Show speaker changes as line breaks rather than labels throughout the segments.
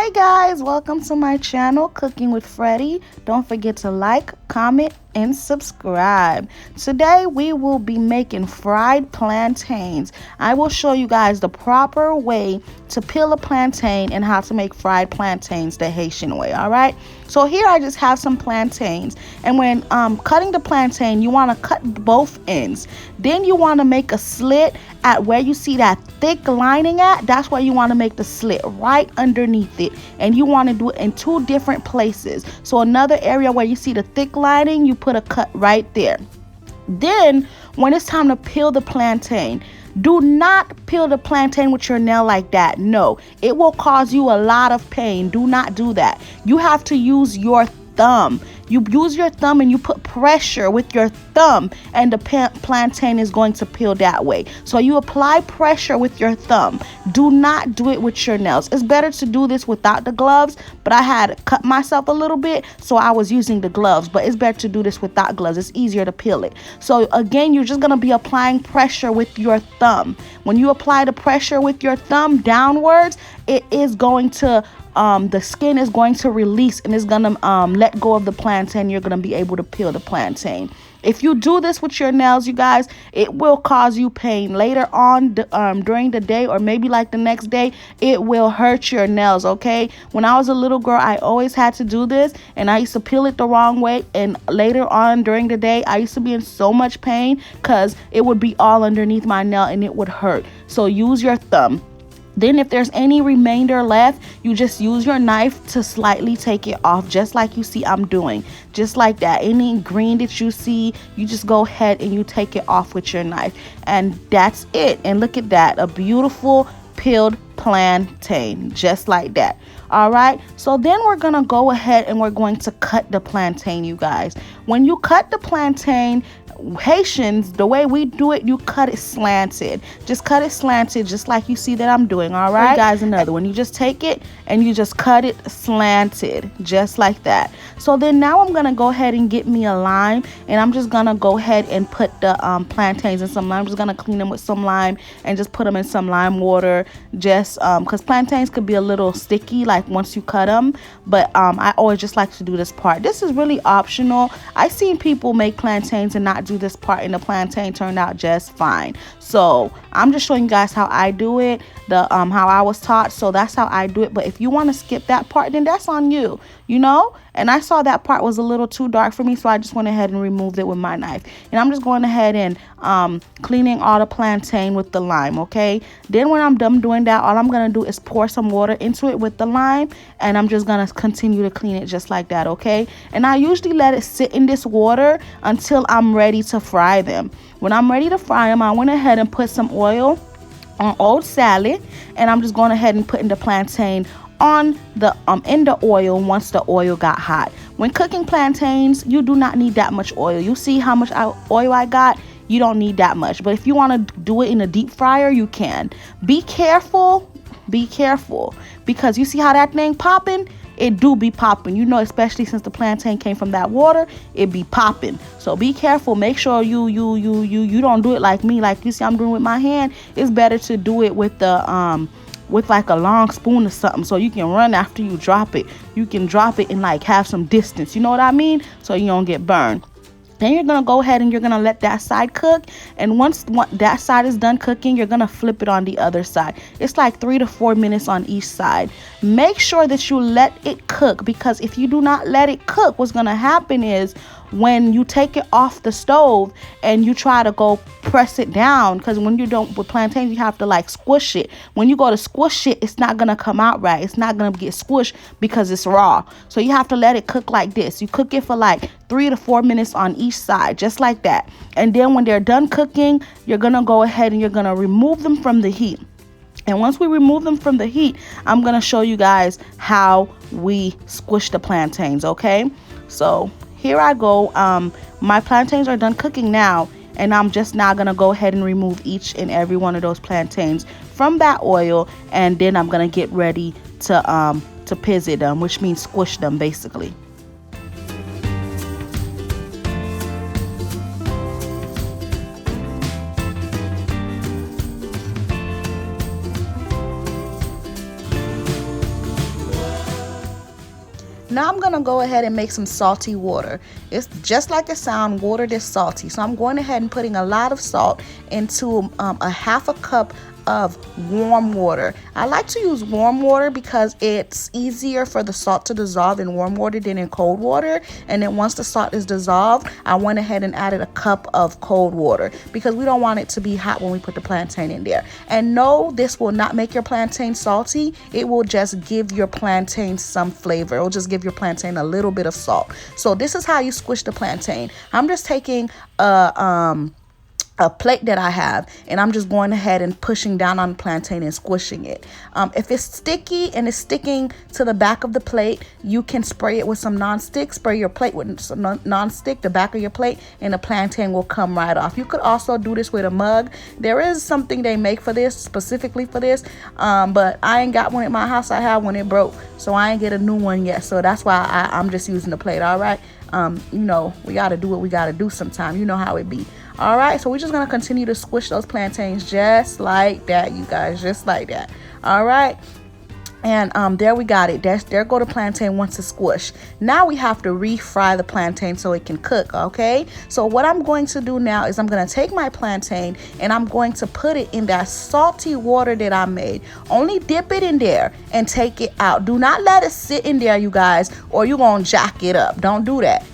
Hey guys, welcome to my channel, Cooking with Freddie. Don't forget to like, comment, and subscribe. Today we will be making fried plantains. I will show you guys the proper way to peel a plantain and how to make fried plantains the Haitian way. All right, so here I just have some plantains, and when cutting the plantain, you want to cut both ends. Then you want to make a slit at where you see that thick lining at. That's where you want to make the slit, right underneath it, and you want to do it in two different places. So another area where you see the thick lining, you put a cut right there. Then when it's time to peel the plantain, do not peel the plantain with your nail like that. No, it will cause you a lot of pain. Do not do that. You have to use your thumb. You use your thumb and you put pressure with your thumb, and the plantain is going to peel that way. So you apply pressure with your thumb. Do not do it with your nails. It's better to do this without the gloves, but I had cut myself a little bit, so I was using the gloves. But it's better to do this without gloves. It's easier to peel it. So again, you're just going to be applying pressure with your thumb. When you apply the pressure with your thumb downwards, it is going to the skin is going to release, and it's gonna let go of the plantain. You're gonna be able to peel the plantain. If you do this with your nails, you guys, it will cause you pain later on during the day, or maybe like the next day. It will hurt your nails. Okay, when I was a little girl, I always had to do this, and I used to peel it the wrong way, and later on during the day, I used to be in so much pain because it would be all underneath my nail and it would hurt. So use your thumb. Then if there's any remainder left, you just use your knife to slightly take it off, just like you see I'm doing. Just like that. Any green that you see, you just go ahead and you take it off with your knife. And that's it. And look at that. A beautiful peeled plantain, just like that. All right, so then we're gonna go ahead and we're going to cut the plantain, you guys. When you cut the plantain, Haitians, the way we do it, you cut it slanted. Just cut it slanted, just like you see that I'm doing. All right, you guys, another one. You just take it and you just cut it slanted, just like that. So then now I'm gonna go ahead and get me a lime, and I'm just gonna go ahead and put the plantains in some lime. I'm just gonna clean them with some lime and just put them in some lime water, just because plantains could be a little sticky like once you cut them. But I always just like to do this part. This is really optional. I've seen people make plantains and not do this part, and the plantain turned out just fine. So I'm just showing you guys how I do it, the how I was taught. So that's how I do it. But if you want to skip that part, then that's on you, you know. And I saw that part was a little too dark for me, so I just went ahead and removed it with my knife. And I'm just going ahead and cleaning all the plantain with the lime. Okay, then when I'm done doing that, all I'm gonna do is pour some water into it with the lime, and I'm just gonna continue to clean it just like that. Okay, and I usually let it sit in this water until I'm ready to fry them. When I'm ready to fry them, I went ahead and put some oil on old salad, and I'm just going ahead and putting the plantain on the in the oil once the oil got hot. When cooking plantains, you do not need that much oil. You see how much oil I got? You don't need that much. But if you want to do it in a deep fryer, you can. Be careful, because you see how that thing popping? It do be popping, you know, especially since the plantain came from that water, it be popping. So be careful. Make sure you don't do it like me, like you see I'm doing with my hand. It's better to do it with the with like a long spoon or something, so you can run after you drop it. You can drop it and like have some distance, you know what I mean, so you don't get burned. Then you're gonna go ahead and you're gonna let that side cook, and once that side is done cooking, you're gonna flip it on the other side. It's like 3 to 4 minutes on each side. Make sure that you let it cook, because if you do not let it cook, what's gonna happen is when you take it off the stove and you try to go press it down, because when you don't with plantains, you have to like squish it. When you go to squish it, it's not gonna come out right. It's not gonna get squished because it's raw. So you have to let it cook like this. You cook it for like 3 to 4 minutes on each side, just like that. And then when they're done cooking, you're gonna go ahead and you're gonna remove them from the heat. And once we remove them from the heat, I'm gonna show you guys how we squish the plantains. Okay, so here I go. My plantains are done cooking now, and I'm just now gonna go ahead and remove each and every one of those plantains from that oil, and then I'm gonna get ready to peze them, which means squish them basically. Now I'm gonna go ahead and make some salty water. It's just like it sounds, water that's salty. So I'm going ahead and putting a lot of salt into a half a cup of warm water. I like to use warm water because it's easier for the salt to dissolve in warm water than in cold water. And then once the salt is dissolved, I went ahead and added a cup of cold water because we don't want it to be hot when we put the plantain in there. And no, this will not make your plantain salty. It will just give your plantain some flavor. It will just give your plantain a little bit of salt. So this is how you squish the plantain. I'm just taking a plate that I have, and I'm just going ahead and pushing down on the plantain and squishing it. If it's sticky and it's sticking to the back of the plate, you can spray it with some non-stick. Spray your plate with some non-stick, the back of your plate, and the plantain will come right off. You could also do this with a mug. There is something they make for this, specifically for this, but I ain't got one at my house. I had one, it broke, so I ain't get a new one yet. So that's why I'm just using the plate. All right, you know, we got to do what we got to do sometime. You know how it be. All right, so we're just gonna continue to squish those plantains just like that, you guys, just like that. All right, and there we got it. There go the plantain once it's squished. Now we have to refry the plantain so it can cook. Okay, so what I'm going to do now is I'm gonna take my plantain and I'm going to put it in that salty water that I made. Only dip it in there and take it out. Do not let it sit in there, you guys, or you're gonna jack it up. Don't do that.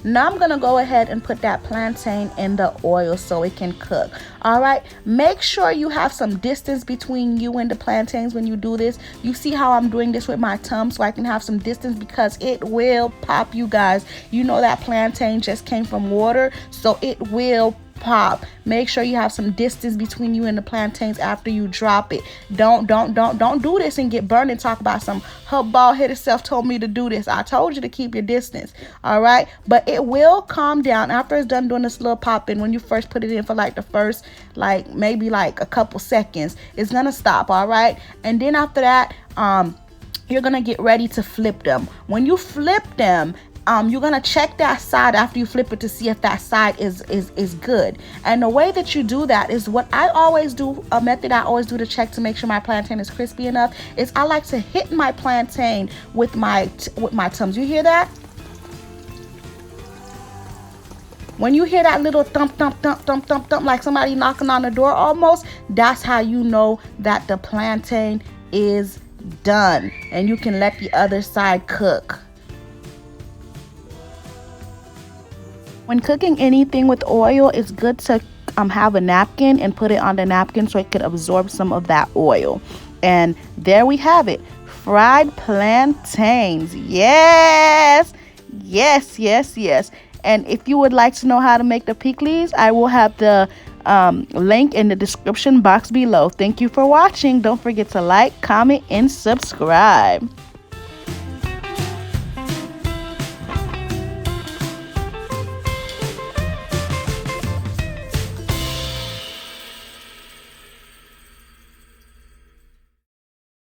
Now I'm gonna go ahead and put that plantain in the oil so it can cook. All right, make sure you have some distance between you and the plantains when you do this. You see how I'm doing this with my thumb so I can have some distance because it will pop, you guys. You know that plantain just came from water, so it will pop. Make sure you have some distance between you and the plantains after you drop it. Don't do this and get burned and talk about some her bald headed self told me to do this. I told you to keep your distance. All right, but it will calm down after it's done doing this little popping. When you first put it in for like the first maybe like a couple seconds, it's gonna stop. All right, and then after that you're gonna get ready to flip them. When you flip them, you're gonna check that side after you flip it to see if that side is good. And the way that you do that is what I always do, a method I always do to check to make sure my plantain is crispy enough, is I like to hit my plantain with my thumbs. You hear that? When you hear that little thump, thump, thump, thump, thump, thump, like somebody knocking on the door almost, that's how you know that the plantain is done. And you can let the other side cook. When cooking anything with oil, it's good to have a napkin and put it on the napkin so it could absorb some of that oil. And there we have it, fried plantains. Yes, yes, yes, yes. And if you would like to know how to make the pickles, I will have the link in the description box below. Thank you for watching. Don't forget to like, comment, and subscribe.